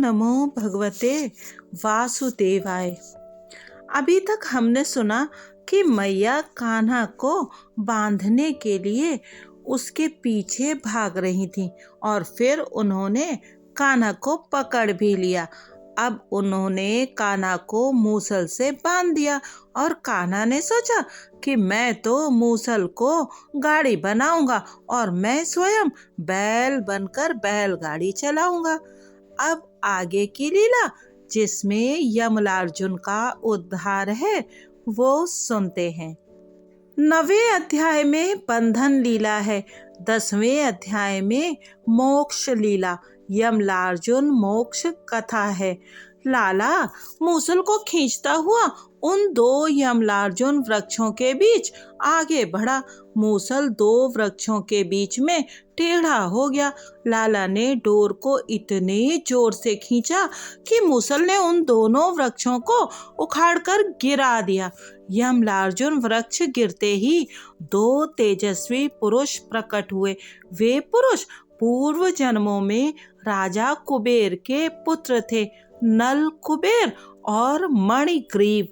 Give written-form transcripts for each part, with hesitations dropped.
नमो भगवते वासुदेवाय। अभी तक हमने सुना कि मैया कान्हा को बांधने के लिए उसके पीछे भाग रही थी और फिर उन्होंने कान्हा को पकड़ भी लिया। अब उन्होंने कान्हा को मूसल से बांध दिया और कान्हा ने सोचा कि मैं तो मूसल को गाड़ी बनाऊंगा और मैं स्वयं बैल बनकर बैलगाड़ी चलाऊंगा। अब आगे की लीला जिसमें यमलार्जुन का उद्धार है वो सुनते हैं। 9वें अध्याय में बंधन लीला है। 10वें अध्याय में मोक्ष लीला यमलार्जुन मोक्ष कथा है। लाला मूसल को खींचता हुआ उन 2 यमलार्जुन वृक्षों के बीच आगे बढ़ा। मूसल 2 वृक्षों के बीच में टेढ़ा हो गया। लाला ने डोर को इतने जोर से खींचा कि मूसल ने उन दोनों वृक्षों को उखाड़कर गिरा दिया। यमलार्जुन वृक्ष गिरते ही 2 तेजस्वी पुरुष प्रकट हुए। वे पुरुष पूर्व जन्मों में राजा कुबेर के पुत्र थे, नल कुबेर और मणिग्रीव।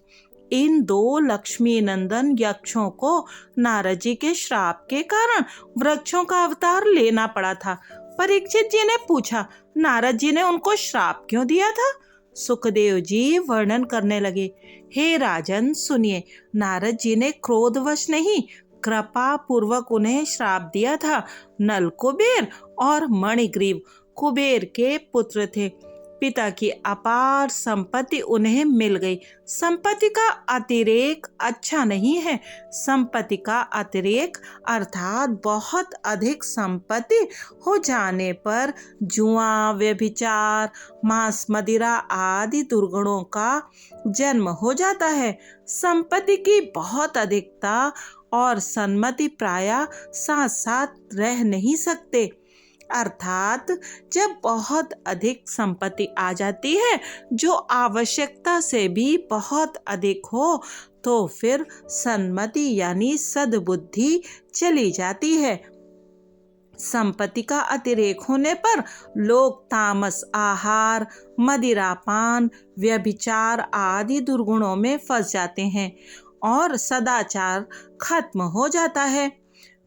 इन 2 लक्ष्मी नंदन यक्षों को नारद जी के श्राप के कारण वृक्षों का अवतार लेना पड़ा था। परीक्षित जी ने पूछा, नारद जी ने उनको श्राप क्यों दिया था? सुखदेव जी वर्णन करने लगे। हे राजन सुनिए, नारद जी ने क्रोधवश नहीं कृपा पूर्वक उन्हें श्राप दिया था। नल कुबेर और मणिग्रीव कुबेर के पुत्र थे। पिता की अपार संपत्ति उन्हें मिल गई। संपत्ति का अतिरेक अच्छा नहीं है। संपत्ति का अतिरेक अर्थात बहुत अधिक संपत्ति हो जाने पर जुआ, व्यभिचार, मांस, मदिरा आदि दुर्गुणों का जन्म हो जाता है। संपत्ति की बहुत अधिकता और सन्मति प्रायः साथ साथ रह नहीं सकते। अर्थात जब बहुत अधिक संपत्ति आ जाती है जो आवश्यकता से भी बहुत अधिक हो तो फिर सन्मति यानी सद्बुद्धि चली जाती है। संपत्ति का अतिरेक होने पर लोग तामस आहार, मदिरापान, व्यभिचार आदि दुर्गुणों में फंस जाते हैं और सदाचार खत्म हो जाता है।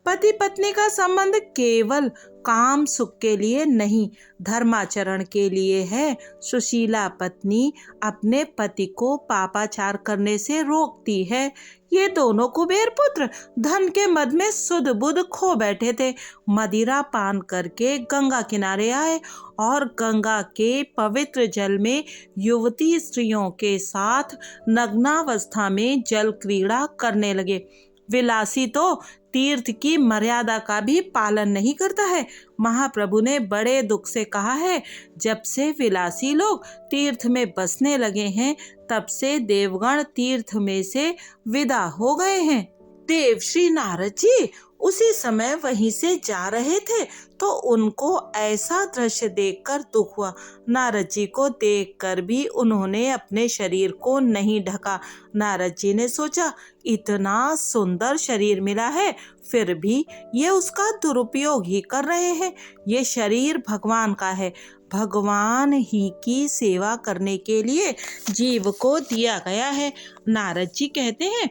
पति पत्नी का संबंध केवल काम सुख के लिए नहीं, धर्माचरण के लिए है। सुशीला पत्नी अपने पति को पापाचार करने से रोकती है। ये दोनों कुबेर पुत्र धन के मद में सुध बुध खो बैठे थे। मदिरा पान करके गंगा किनारे आए और गंगा के पवित्र जल में युवती स्त्रियों के साथ नग्नावस्था में जल क्रीड़ा करने लगे। विलासी तो तीर्थ की मर्यादा का भी पालन नहीं करता है। महाप्रभु ने बड़े दुख से कहा है, जब से विलासी लोग तीर्थ में बसने लगे हैं तब से देवगण तीर्थ में से विदा हो गए हैं। देव श्री नारद जी उसी समय वहीं से जा रहे थे तो उनको ऐसा दृश्य देखकर दुख हुआ। नारद जी को देखकर भी उन्होंने अपने शरीर को नहीं ढका। नारद जी ने सोचा, इतना सुंदर शरीर मिला है फिर भी ये उसका दुरुपयोग ही कर रहे हैं। ये शरीर भगवान का है, भगवान ही की सेवा करने के लिए जीव को दिया गया है। नारद जी कहते हैं,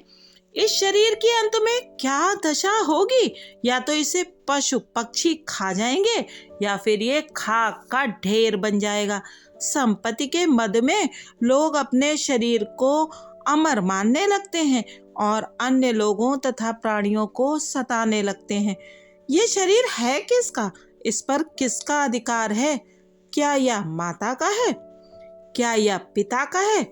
इस शरीर के अंत में क्या दशा होगी? या तो इसे पशु पक्षी खा जाएंगे या फिर ये खाक का ढेर बन जाएगा। संपत्ति के मद में लोग अपने शरीर को अमर मानने लगते हैं और अन्य लोगों तथा प्राणियों को सताने लगते हैं। ये शरीर है किसका? इस पर किसका अधिकार है? क्या यह माता का है? क्या यह पिता का है?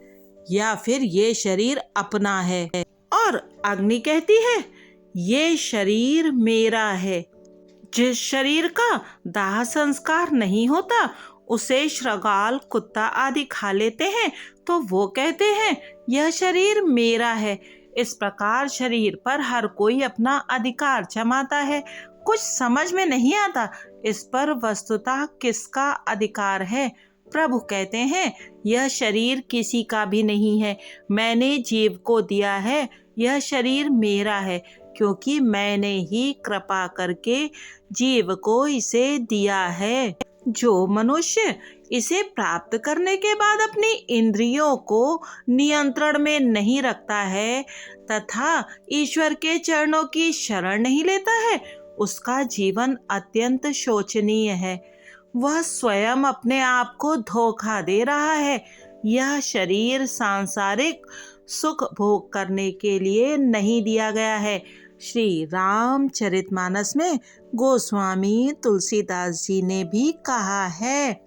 या फिर ये शरीर अपना है? और अग्नि कहती है, ये शरीर मेरा है। जिस शरीर का दाह संस्कार नहीं होता उसे श्रगाल, कुत्ता आदि खा लेते हैं तो वो कहते हैं यह शरीर मेरा है। इस प्रकार शरीर पर हर कोई अपना अधिकार जमाता है। कुछ समझ में नहीं आता इस पर वस्तुतः किसका अधिकार है। प्रभु कहते हैं, यह शरीर किसी का भी नहीं है, मैंने जीव को दिया है। यह शरीर मेरा है क्योंकि मैंने ही कृपा करके जीव को इसे दिया है। जो मनुष्य इसे प्राप्त करने के बाद अपनी इंद्रियों को नियंत्रण में नहीं रखता है तथा ईश्वर के चरणों की शरण नहीं लेता है, उसका जीवन अत्यंत शोचनीय है। वह स्वयं अपने आप को धोखा दे रहा है। यह शरीर सांसारिक सुख भोग करने के लिए नहीं दिया गया है। श्री रामचरितमानस में गोस्वामी तुलसीदास जी ने भी कहा है,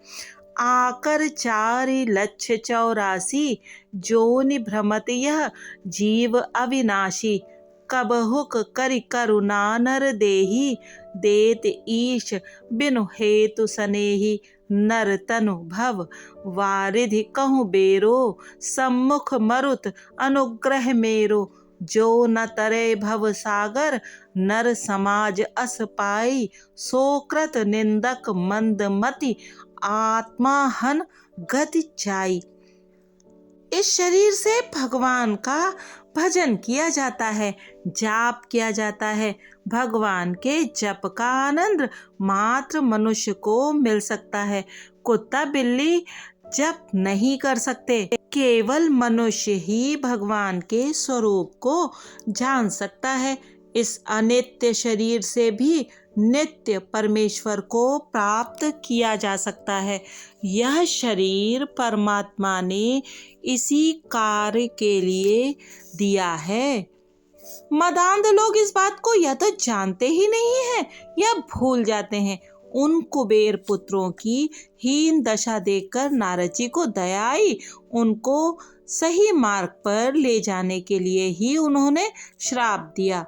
आकर 4,84,000 जोनि भ्रमत यह जीव अविनाशी, कबहुक करि करुणा नर देही, देत ईश बिनु हेतु सनेही, नर तनु भव वारिधि कहूँ बेरो, सम्मुख मरुत अनुग्रह मेरो, जो न तरे भव सागर, नर समाज अस पाई, सोकृत निंदक मंदमति, आत्मा हन गति चाई। इस शरीर से भगवान का भजन किया जाता है, जाप किया जाता है। भगवान के जप का आनंद मात्र मनुष्य को मिल सकता है। कुत्ता बिल्ली जप नहीं कर सकते। केवल मनुष्य ही भगवान के स्वरूप को जान सकता है। इस अनित्य शरीर से भी नित्य परमेश्वर को प्राप्त किया जा सकता है। यह शरीर परमात्मा ने इसी कार्य के लिए दिया है। मदांध लोग इस बात को या तो जानते ही नहीं है या भूल जाते हैं। उन कुबेर पुत्रों की हीन दशा देखकर नारद जी को दया आई। उनको सही मार्ग पर ले जाने के लिए ही उन्होंने श्राप दिया।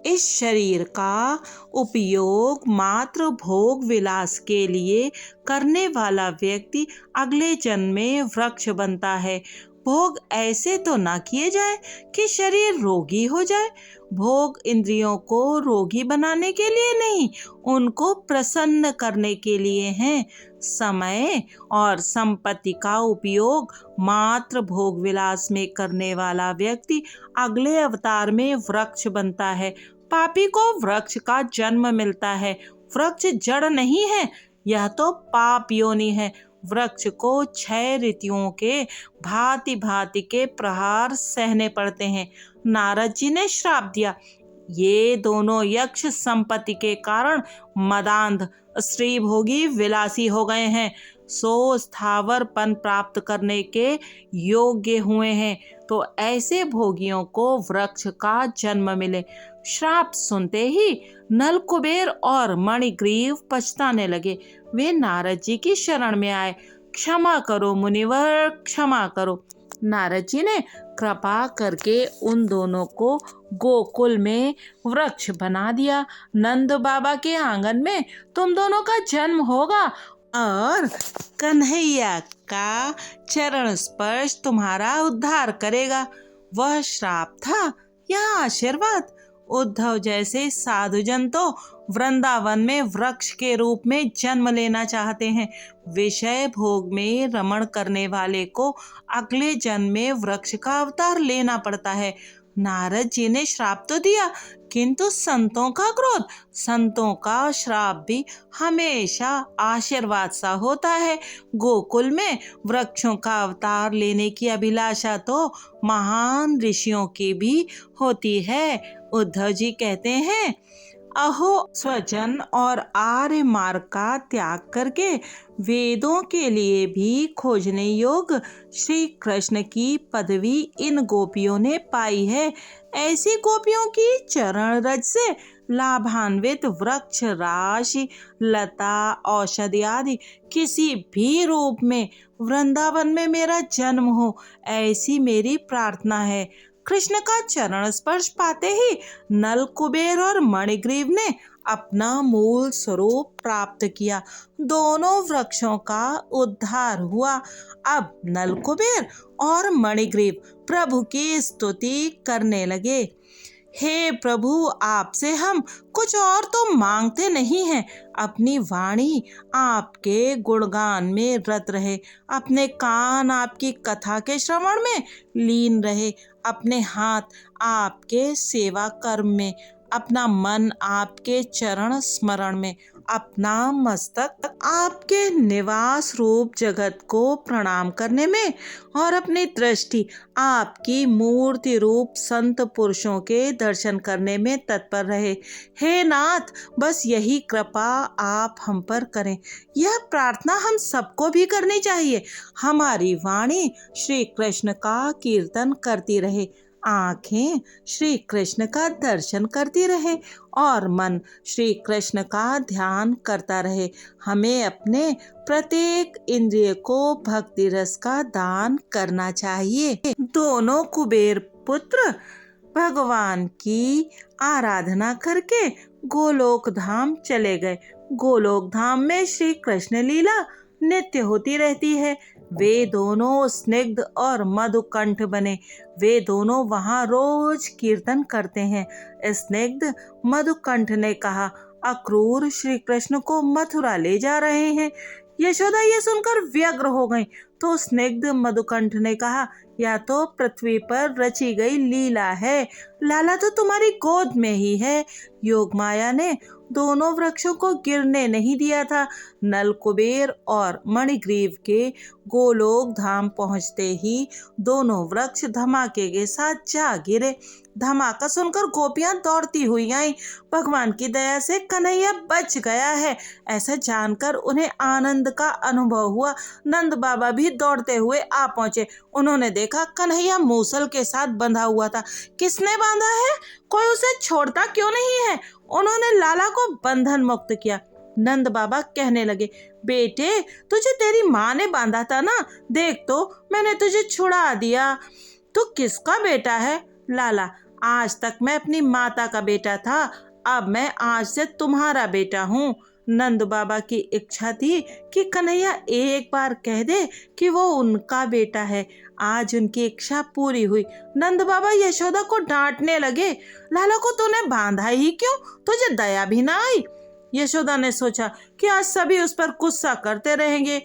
इस शरीर का उपयोग मात्र भोग विलास के लिए करने वाला व्यक्ति अगले जन्म में वृक्ष बनता है। भोग ऐसे तो ना किए जाए कि शरीर रोगी हो जाए। भोग इंद्रियों को रोगी बनाने के लिए नहीं, उनको प्रसन्न करने के लिए हैं। समय और संपत्ति का उपयोग मात्र भोग विलास में करने वाला व्यक्ति अगले अवतार में वृक्ष बनता है। पापी को वृक्ष का जन्म मिलता है। वृक्ष जड़ नहीं है, यह तो पाप योनि है। वृक्ष को 6 ऋतुओं के भांति भांति के प्रहार सहने पड़ते हैं। नारद जी ने श्राप दिया। ये दोनों यक्ष संपत्ति के कारण मदांध स्त्री भोगी विलासी हो गए हैं, सो स्थावरपन प्राप्त करने के योग्य हुए हैं। तो ऐसे भोगियों को वृक्ष का जन्म मिले। श्राप सुनते ही नल कुबेर और मणिग्रीव पछताने लगे। वे नारद जी की शरण में आए। क्षमा करो मुनिवर, क्षमा करो। नारद जी ने कृपा करके उन दोनों को गोकुल में वृक्ष बना दिया। नंद बाबा के आंगन में तुम दोनों का जन्म होगा और कन्हैया का चरण स्पर्श तुम्हारा उद्धार करेगा। वह श्राप था या आशीर्वाद? उद्धव जैसे साधुजन तो वृंदावन में वृक्ष के रूप में जन्म लेना चाहते हैं। विषय भोग में रमण करने वाले को अगले जन्म में वृक्ष का अवतार लेना पड़ता है। नारद जी ने श्राप तो दिया, किंतु संतों का क्रोध, संतों का श्राप भी हमेशा आशीर्वाद सा होता है। गोकुल में वृक्षों का अवतार लेने की अभिलाषा तो महान ऋषियों की भी होती है। उद्धव जी कहते हैं, अहो स्वजन और आर्य मार्ग का त्याग करके वेदों के लिए भी खोजने योग्य श्री कृष्ण की पदवी इन गोपियों ने पाई है। ऐसी गोपियों की चरण रज से लाभान्वित वृक्ष राशि, लता, औषधि आदि किसी भी रूप में वृंदावन में मेरा जन्म हो, ऐसी मेरी प्रार्थना है। कृष्ण का चरण स्पर्श पाते ही नल कुबेर और मणिग्रीव ने अपना मूल स्वरूप प्राप्त किया। दोनों वृक्षों का उद्धार हुआ। अब नल कुबेर और मणिग्रीव प्रभु की स्तुति करने लगे। हे प्रभु, आपसे हम कुछ और तो मांगते नहीं हैं। अपनी वाणी आपके गुणगान में रत रहे, अपने कान आपकी कथा के श्रवण में लीन रहे, अपने हाथ आपके सेवा कर्म में, अपना मन आपके चरण स्मरण में, अपना मस्तक आपके निवास रूप जगत को प्रणाम करने में और अपनी दृष्टि आपकी मूर्ति रूप संत पुरुषों के दर्शन करने में तत्पर रहे। हे नाथ, बस यही कृपा आप हम पर करें। यह प्रार्थना हम सबको भी करनी चाहिए। हमारी वाणी श्री कृष्ण का कीर्तन करती रहे, आंखें श्री कृष्ण का दर्शन करती रहे और मन श्री कृष्ण का ध्यान करता रहे। हमें अपने प्रत्येक इंद्रिय को भक्ति रस का दान करना चाहिए। दोनों कुबेर पुत्र भगवान की आराधना करके गोलोक धाम चले गए। गोलोक धाम में श्री कृष्ण लीला नित्य होती रहती है। वे दोनों स्निग्ध और मधुकंठ बने। वे दोनों वहां रोज कीर्तन करते हैं। स्निग्ध मधुकंठ ने कहा, अक्रूर श्री कृष्ण को मथुरा ले जा रहे हैं। यशोदा ये सुनकर व्यग्र हो गई। तो स्निग्ध मधुकंठ ने कहा, या तो पृथ्वी पर रची गई लीला है, लाला तो तुम्हारी गोद में ही है। योग माया ने दोनों वृक्षों को गिरने नहीं दिया था। नल कुबेर और मणिग्रीव के गोलोक धाम पहुंचते ही दोनों वृक्ष धमाके के साथ जा गिरे। धमाका सुनकर गोपियां दौड़ती हुई आईं। भगवान की दया से कन्हैया बच गया है, ऐसा जानकर उन्हें आनंद का अनुभव हुआ। नंद बाबा भी दौड़ते हुए आ पहुंचे। उन्होंने देखा कन्हैया मूसल के साथ बंधा हुआ था। किसने बांधा है? कोई उसे छोड़ता क्यों नहीं है? उन्होंने लाला को बंधन मुक्त किया। नंद बाबा कहने लगे, बेटे, तुझे तेरी माँ ने बांधा था ना, देख तो मैंने तुझे छुड़ा दिया। तू किसका बेटा है? लाला, आज तक मैं अपनी माता का बेटा था, अब मैं आज से तुम्हारा बेटा हूँ। नंद बाबा की इच्छा थी कि कन्हैया एक बार कह दे कि वो उनका बेटा है। आज उनकी इच्छा पूरी हुई। नंद बाबा यशोदा को डांटने लगे, लाला को तूने बांधा ही क्यों? तुझे दया भी ना आई? यशोदा ने सोचा कि आज सभी उस पर गुस्सा करते रहेंगे।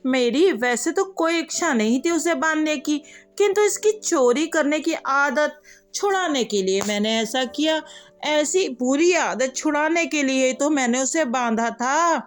मेरी वैसे तो कोई इच्छा नहीं थी उसे बांधने की, किंतु इसकी चोरी करने की आदत छुड़ाने के लिए मैंने ऐसा किया। ऐसी बुरी आदत छुड़ाने के लिए तो मैंने उसे बांधा था।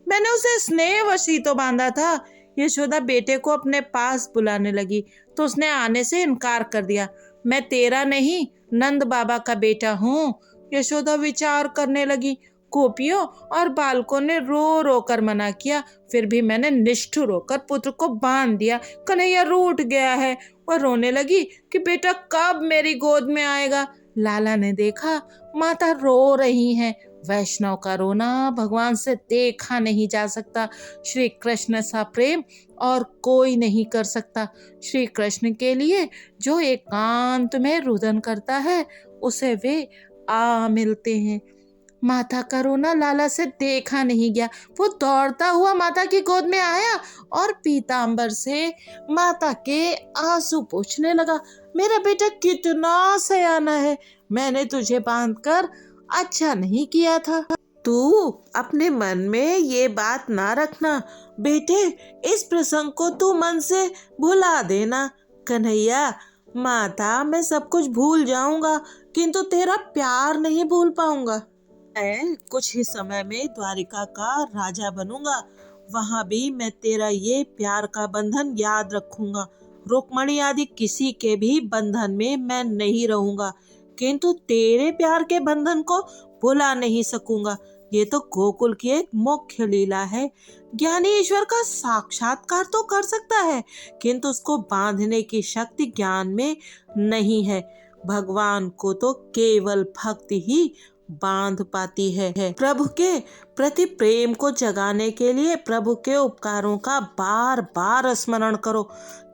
मैंने उसे स्नेहवश ही तो बांधा था। यशोदा बेटे को अपने पास बुलाने लगी तो उसने आने से इनकार कर दिया। मैं तेरा नहीं, नंद बाबा का बेटा हूँ। यशोदा विचार करने लगी। गोपियों और बालकों ने रो रो कर मना किया, फिर भी मैंने निष्ठुर होकर पुत्र को बांध दिया। कन्हैया रूठ गया है। वह रोने लगी कि बेटा कब मेरी गोद में आएगा। लाला ने देखा माता रो रही हैं। वैष्णव का रोना भगवान से देखा नहीं जा सकता। श्री कृष्ण सा प्रेम और कोई नहीं कर सकता। श्री कृष्ण के लिए जो एकांत में रुदन करता है उसे वे आ मिलते हैं। माता का रोना लाला से देखा नहीं गया। वो दौड़ता हुआ माता की गोद में आया और पीतांबर से माता के आंसू पोंछने लगा। मेरा बेटा कितना सयाना है, मैंने तुझे बांधकर अच्छा नहीं किया था। तू अपने मन में ये बात ना रखना बेटे, इस प्रसंग को तू मन से भुला देना। कन्हैया, माता, मैं सब कुछ भूल जाऊंगा किंतु तेरा प्यार नहीं भूल पाऊंगा। मैं कुछ ही समय में द्वारिका का राजा बनूंगा। वहां भी मैं तेरा ये प्यार का बंधन याद रखूंगा। रुक्मणी आदि किसी के भी बंधन में मैं नहीं रहूंगा, किंतु तेरे प्यार के बंधन को भुला नहीं सकूंगा। ये तो गोकुल की एक मुख्य लीला है। ज्ञानी ईश्वर का साक्षात्कार तो कर सकता है, किंतु उसको बांधने की शक्ति ज्ञान में नहीं है। भगवान को तो केवल भक्ति ही बांध पाती है। प्रभु के प्रति प्रेम को जगाने के लिए प्रभु के उपकारों का बार बार स्मरण करो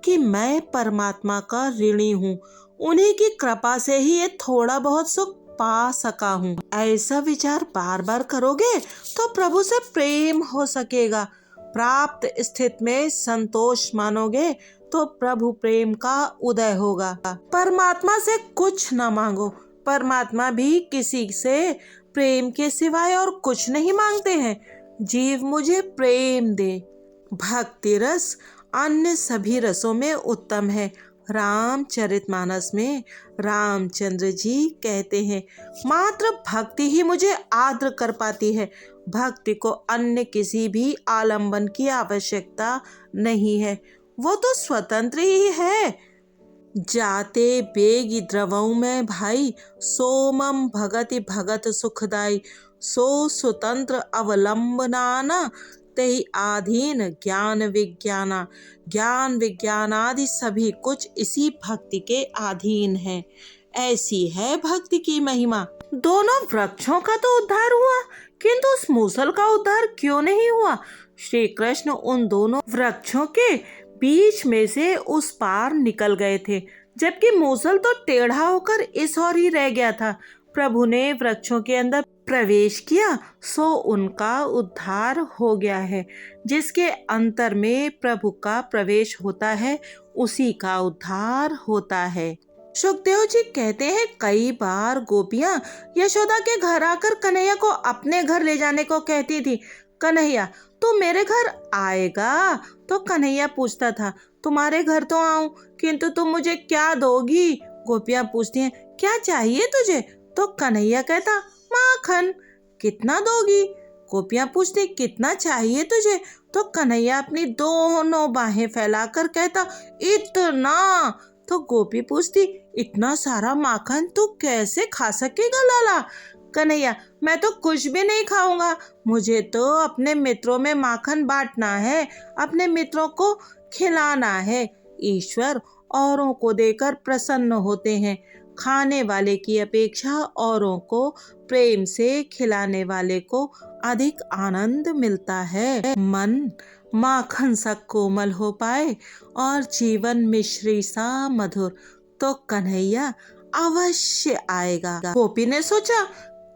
कि मैं परमात्मा का ऋणी हूँ। उन्हीं की कृपा से ही ये थोड़ा बहुत सुख पा सका हूँ। ऐसा विचार बार बार करोगे तो प्रभु से प्रेम हो सकेगा। प्राप्त स्थिति में संतोष मानोगे तो प्रभु प्रेम का उदय होगा। परमात्मा से कुछ न मांगो, परमात्मा भी किसी से प्रेम के सिवाय और कुछ नहीं मांगते हैं। जीव मुझे प्रेम दे। भक्ति रस अन्य सभी रसों में उत्तम है। रामचरितमानस में रामचंद्र जी कहते हैं, मात्र भक्ति ही मुझे आर्द्र कर पाती है। भक्ति को अन्य किसी भी आलंबन की आवश्यकता नहीं है, वो तो स्वतंत्र ही है। जाते बेगी द्रवऊ में भाई, सोमम भगति भगत सुखदाई, सो स्वतंत्र अवलंबनाना, तेहि आधीन ज्ञान विज्ञाना। ज्ञान विज्ञान आदि सभी कुछ इसी भक्ति के अधीन है। ऐसी है भक्ति की महिमा। दोनों वृक्षों का तो उद्धार हुआ, किंतु उस मूसल का उद्धार क्यों नहीं हुआ? श्री कृष्ण उन दोनों वृक्षों के बीच में से उस पार निकल गए थे, जबकि मूसल तो टेढ़ा होकर इस ओर ही रह गया था। प्रभु ने वृक्षों के अंदर प्रवेश किया, सो उनका उद्धार हो गया है। जिसके अंतर में प्रभु का प्रवेश होता है, उसी का उद्धार होता है। सुखदेव जी कहते हैं, कई बार गोपियां यशोदा के घर आकर कन्हैया को अपने घर ले जाने को कहती थी। कन्हैया, तू मेरे घर आएगा? तो कन्हैया पूछता था, तुम्हारे घर तो आऊं, किंतु तुम मुझे क्या दोगी? गोपियां पूछती हैं, क्या चाहिए तुझे? तो कन्हैया कहता, माखन। कितना दोगी? गोपियां पूछती, कितना चाहिए तुझे? तो कन्हैया अपनी दोनों बाहें फैलाकर कहता, इतना। तो गोपी पूछती, इतना सारा माखन तू कैसे खा सकेगा लाला? कन्हैया, मैं तो कुछ भी नहीं खाऊंगा, मुझे तो अपने मित्रों में माखन बांटना है, अपने मित्रों को खिलाना है। ईश्वर औरों को देकर प्रसन्न होते हैं। खाने वाले की अपेक्षा औरों को प्रेम से खिलाने वाले को अधिक आनंद मिलता है। मन माखन सा कोमल हो पाए और जीवन मिश्री सा मधुर, तो कन्हैया अवश्य आएगा। गोपी ने सोचा,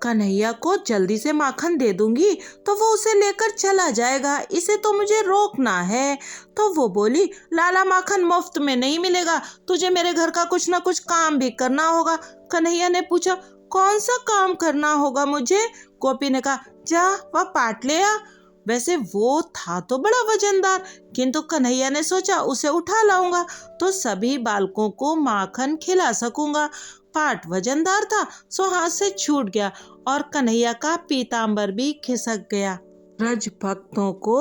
कन्हैया को जल्दी से माखन दे दूंगी तो वो उसे लेकर चला जाएगा, इसे तो मुझे रोकना है। तो वो बोली, लाला माखन मुफ्त में नहीं मिलेगा, तुझे मेरे घर का कुछ ना कुछ काम भी करना होगा। कन्हैया ने पूछा, कौन सा काम करना होगा मुझे? गोपी ने कहा, जा वह पाट ले आ। वैसे वो था तो बड़ा वजनदार, किंतु कन्हैया ने सोचा उसे उठा लाऊंगा तो सभी बालकों को माखन खिला सकूंगा। पाट वजनदार था, सो हाथ से छूट गया और कन्हैया का पीतांबर भी खिसक गया। ब्रज भक्तों को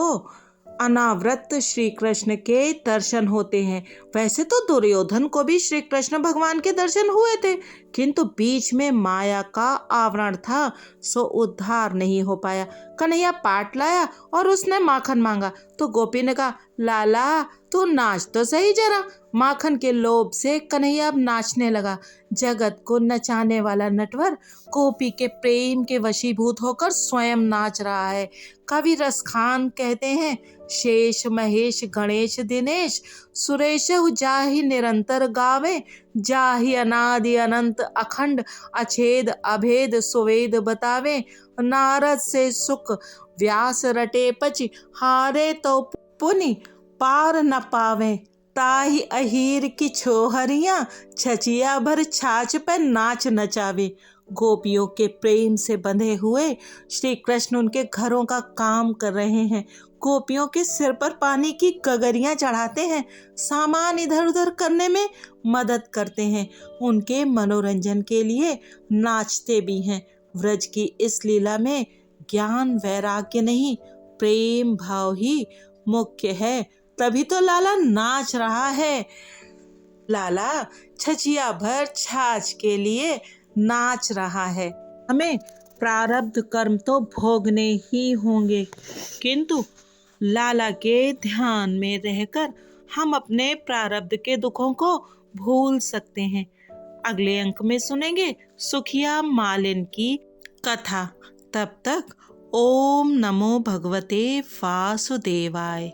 अनावृत श्री कृष्ण के दर्शन होते हैं। वैसे तो दुर्योधन को भी श्री कृष्ण भगवान के दर्शन हुए थे, किंतु बीच में माया का आवरण था, सो उद्धार नहीं हो पाया। कन्हैया पाट लाया और उसने माखन मांगा तो गोपी ने कहा, लाला तू नाच तो सही जरा। माखन के लोभ से कन्हैया अब नाचने लगा। जगत को नचाने वाला नटवर गोपी के प्रेम के वशीभूत होकर स्वयं नाच रहा है। कवि रसखान कहते हैं, शेष महेश गणेश दिनेश, सुरेश जाहि निरंतर गावे, जाहि अनादि अनंत अखंड, अछेद अभेद सुवेद बतावे। नारद से सुख व्यास रटे पचि, हारे तो पुनि पार न पावे। ताहि अहीर की छोहरियां, छचिया भर छाछ पे नाच नचावे। गोपियों के प्रेम से बंधे हुए श्री कृष्ण उनके घरों का काम कर रहे हैं। गोपियों के सिर पर पानी की गगरियां चढ़ाते हैं, सामान इधर उधर करने में मदद करते हैं, उनके मनोरंजन के लिए नाचते भी हैं। व्रज की इस लीला में ज्ञान वैराग्य नहीं, प्रेम भाव ही मुख्य है, तभी तो लाला नाच रहा है। लाला छचिया भर छाछ के लिए नाच रहा है। हमें प्रारब्ध कर्म तो भोगने ही होंगे, किंतु लाला के ध्यान में रहकर हम अपने प्रारब्ध के दुखों को भूल सकते हैं। अगले अंक में सुनेंगे सुखिया मालिन की कथा। तब तक ओम नमो भगवते वासुदेवाय।